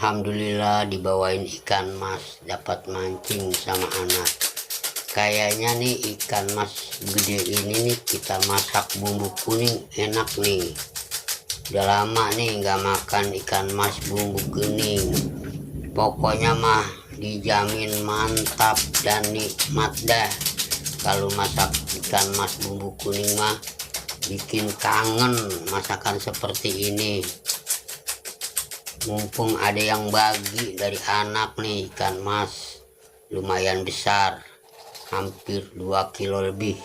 Alhamdulillah dibawain ikan mas, dapat mancing sama anak. Kayaknya nih ikan mas gede ini nih kita masak bumbu kuning enak nih. Udah lama nih nggak makan ikan mas bumbu kuning. Pokoknya mah dijamin mantap dan nikmat dah. Kalau masak ikan mas bumbu kuning mah bikin kangen masakan seperti ini. Mumpung ada yang bagi dari anak nih ikan mas lumayan besar, hampir 2 kilo lebih,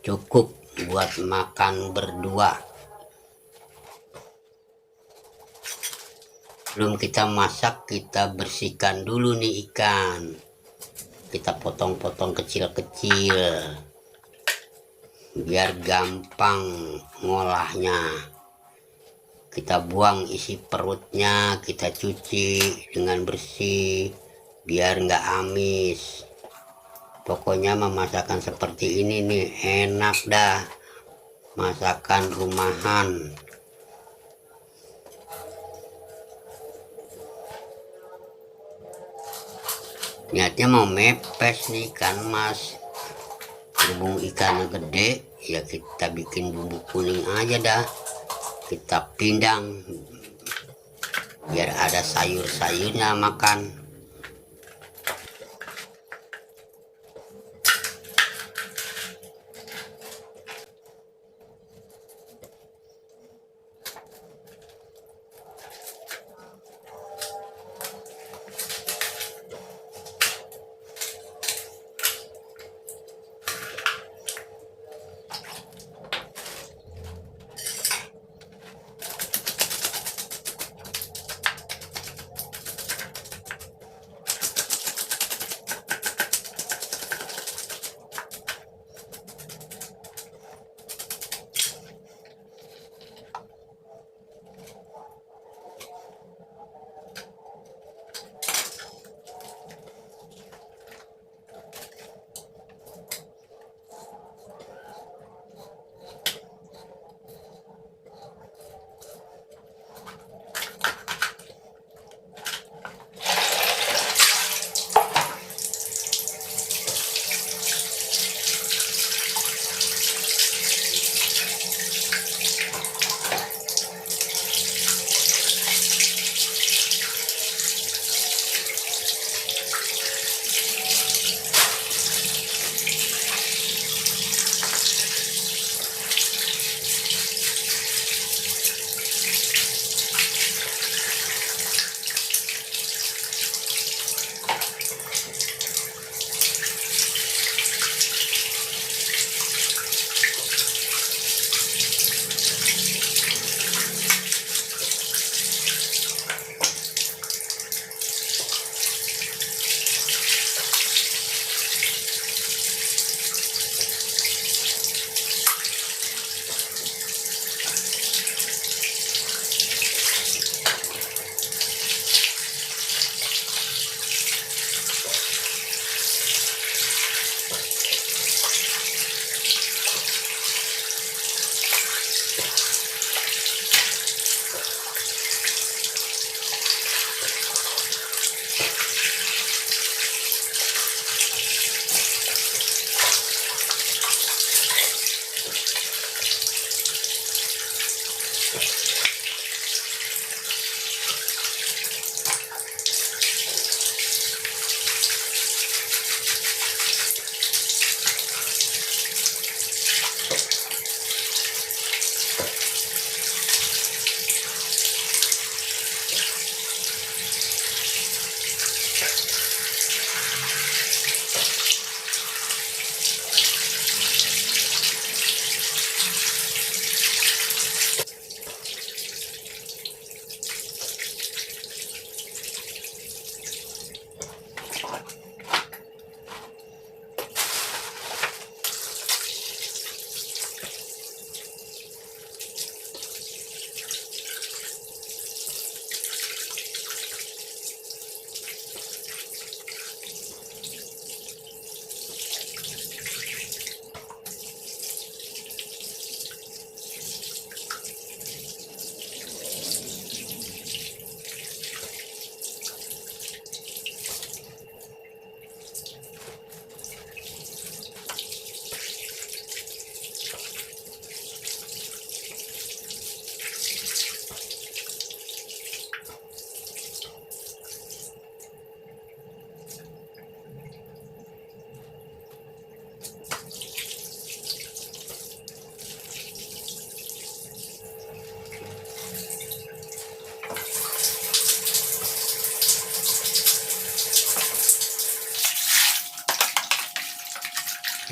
cukup buat makan berdua. Belum kita masak, kita bersihkan dulu nih ikan, kita potong-potong kecil-kecil biar gampang ngolahnya. Kita buang isi perutnya, kita cuci dengan bersih biar nggak amis. Pokoknya masakan seperti ini nih enak dah, masakan rumahan. Niatnya mau mepes nih ikan mas, berhubung ikannya gede ya kita bikin bumbu kuning aja dah, kita pindang biar ada sayur-sayurnya makan.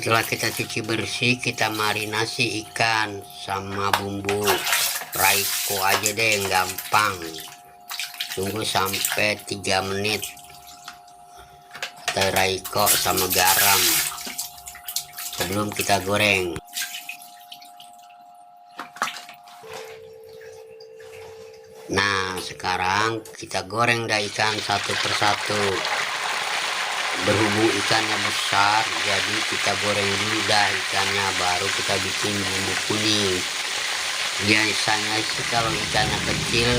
Setelah kita cuci bersih, kita marinasi ikan sama bumbu Royco aja deh, yang gampang. Tunggu sampai 3 menit. Kita Royco sama garam sebelum kita goreng. Nah, sekarang kita goreng dah ikan satu persatu. Berhubung ikannya besar, jadi kita goreng dulu dah ikannya, baru kita bikin bumbu kuning. Biasanya sih kalau ikannya kecil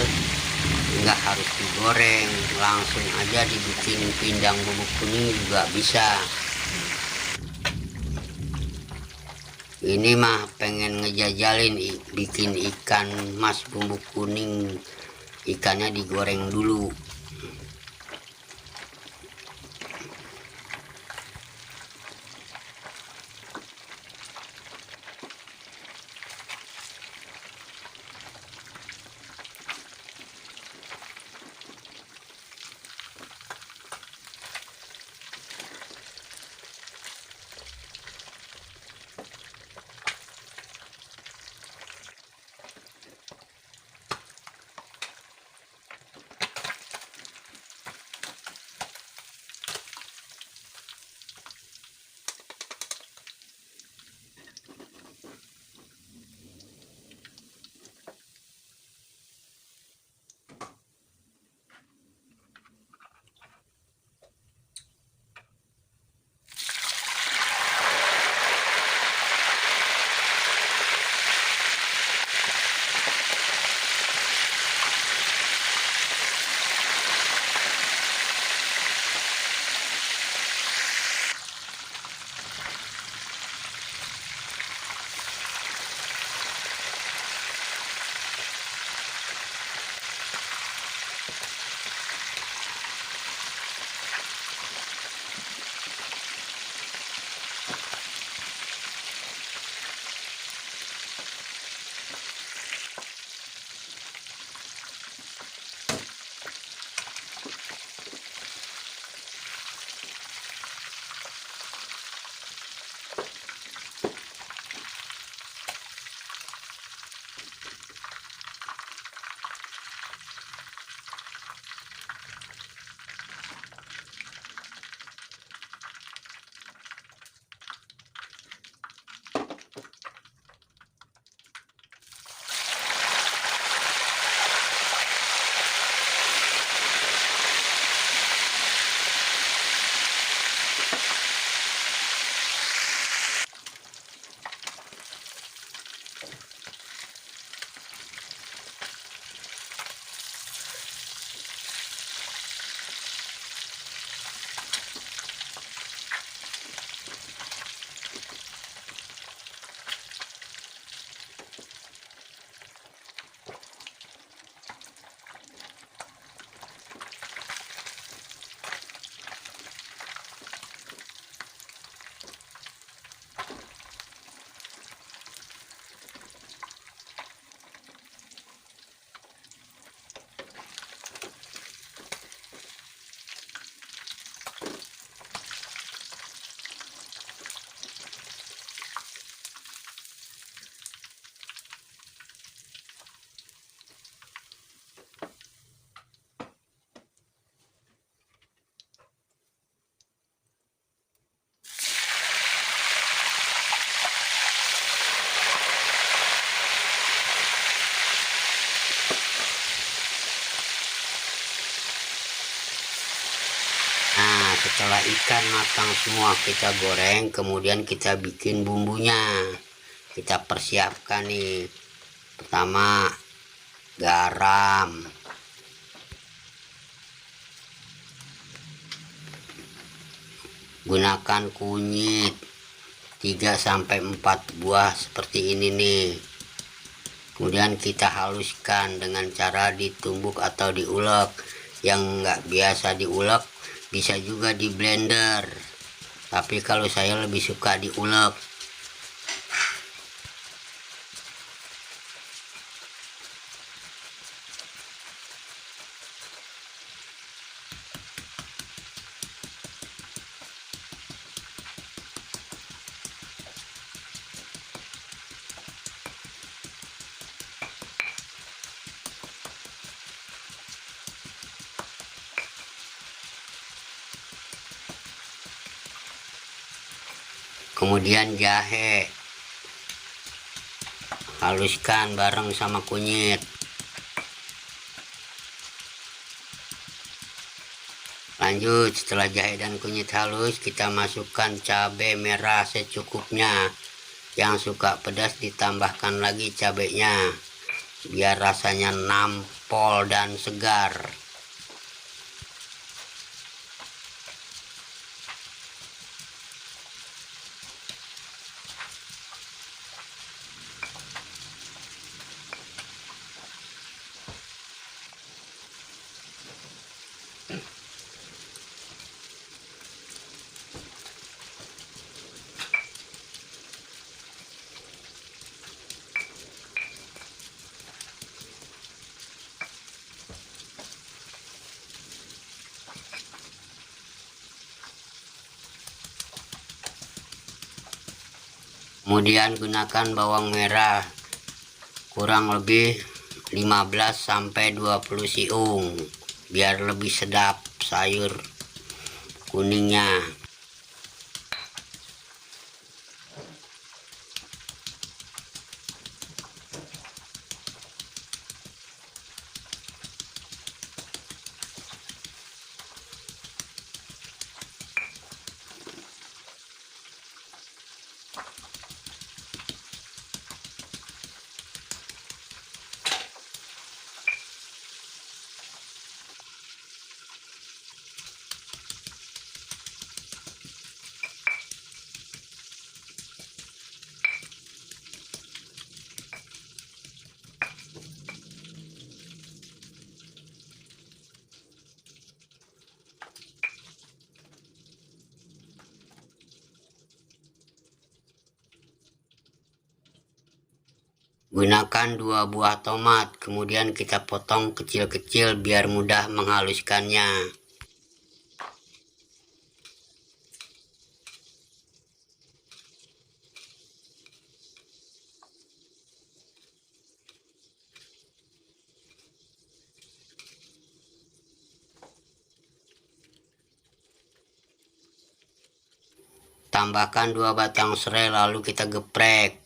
nggak harus digoreng, langsung aja dibikin pindang bumbu kuning juga bisa. Ini mah pengen ngejajalin bikin ikan mas bumbu kuning, ikannya digoreng dulu. Nah, setelah ikan matang semua kita goreng, kemudian kita bikin bumbunya. Kita persiapkan nih. Pertama, garam. Gunakan kunyit 3-4 buah seperti ini nih. Kemudian kita haluskan dengan cara ditumbuk atau diulek. Yang nggak biasa diulek bisa juga di blender, tapi kalau saya lebih suka diulek. Kemudian jahe, haluskan bareng sama kunyit. Lanjut, setelah jahe dan kunyit halus, kita masukkan cabai merah secukupnya. Yang suka pedas ditambahkan lagi cabenya, biar rasanya nampol dan segar. Kemudian gunakan bawang merah kurang lebih 15-20 siung biar lebih sedap sayur kuningnya. Gunakan 2 buah tomat, kemudian kita potong kecil-kecil biar mudah menghaluskannya. Tambahkan 2 batang serai lalu kita geprek.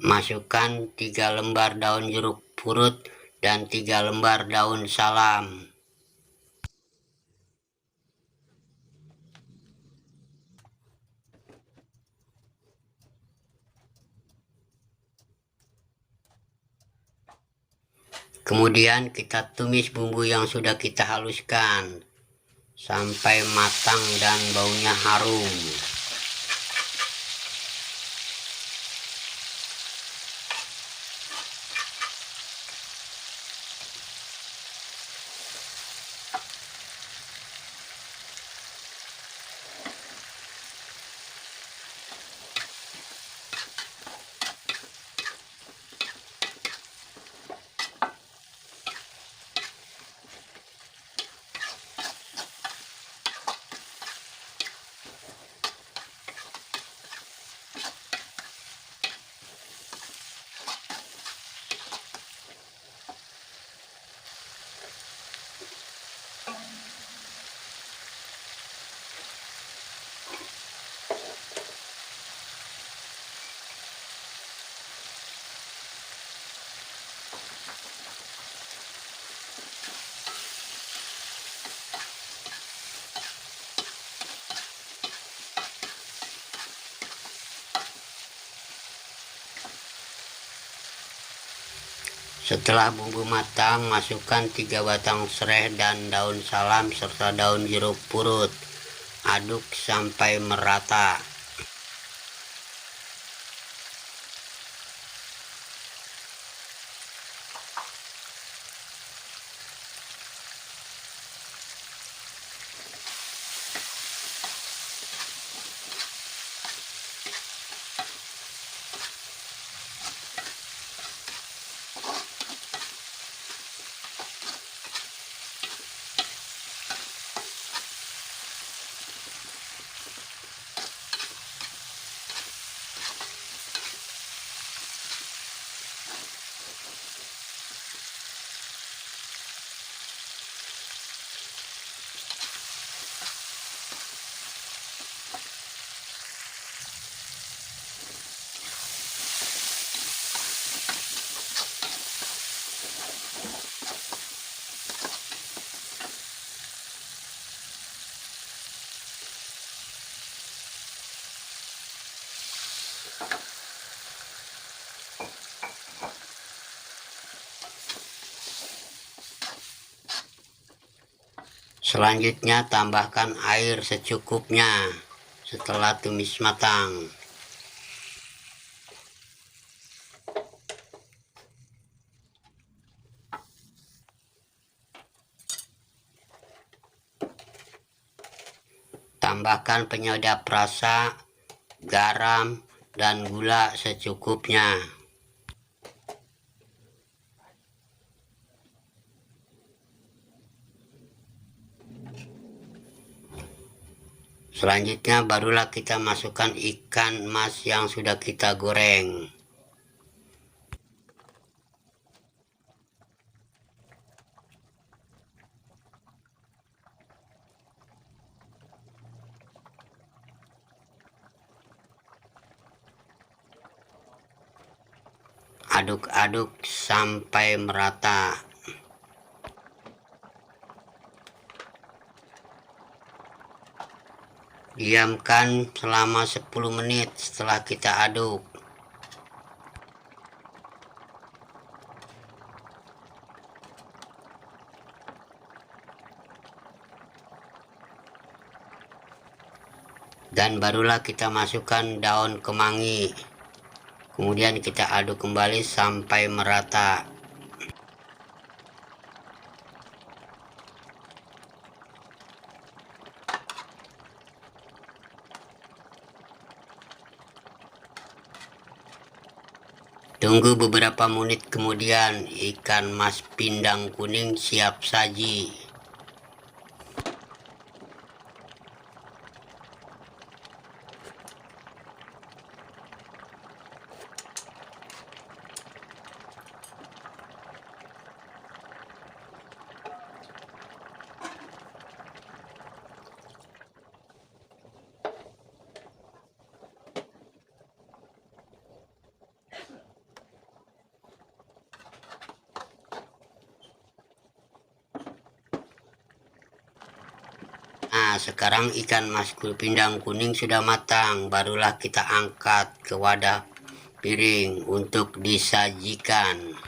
Masukkan 3 lembar daun jeruk purut dan 3 lembar daun salam. Kemudian kita tumis bumbu yang sudah kita haluskan sampai matang dan baunya harum. Setelah bumbu matang, masukkan 3 batang serai dan daun salam serta daun jeruk purut. Aduk sampai merata. Selanjutnya tambahkan air secukupnya setelah tumis matang. Tambahkan penyedap rasa, garam, dan gula secukupnya. Selanjutnya barulah kita masukkan ikan mas yang sudah kita goreng. Aduk-aduk sampai merata. Diamkan selama 10 menit setelah kita aduk. Dan barulah kita masukkan daun kemangi. Kemudian kita aduk kembali sampai merata. Tunggu beberapa menit kemudian ikan mas pindang kuning siap saji. Nah, sekarang ikan mas pindang kuning sudah matang, barulah kita angkat ke wadah piring untuk disajikan.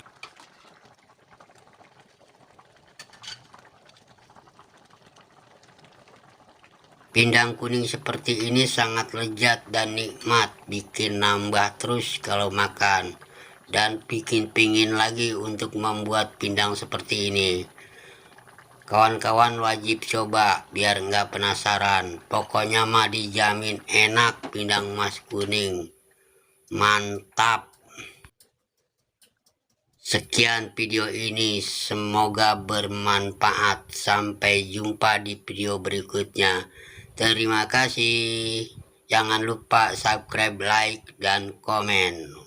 Pindang kuning seperti ini sangat lezat dan nikmat, bikin nambah terus kalau makan, dan bikin pingin lagi untuk membuat pindang seperti ini. Kawan-kawan wajib coba biar nggak penasaran. Pokoknya mah dijamin enak pindang mas kuning. Mantap. Sekian video ini, semoga bermanfaat. Sampai jumpa di video berikutnya. Terima kasih. Jangan lupa subscribe, like, dan komen.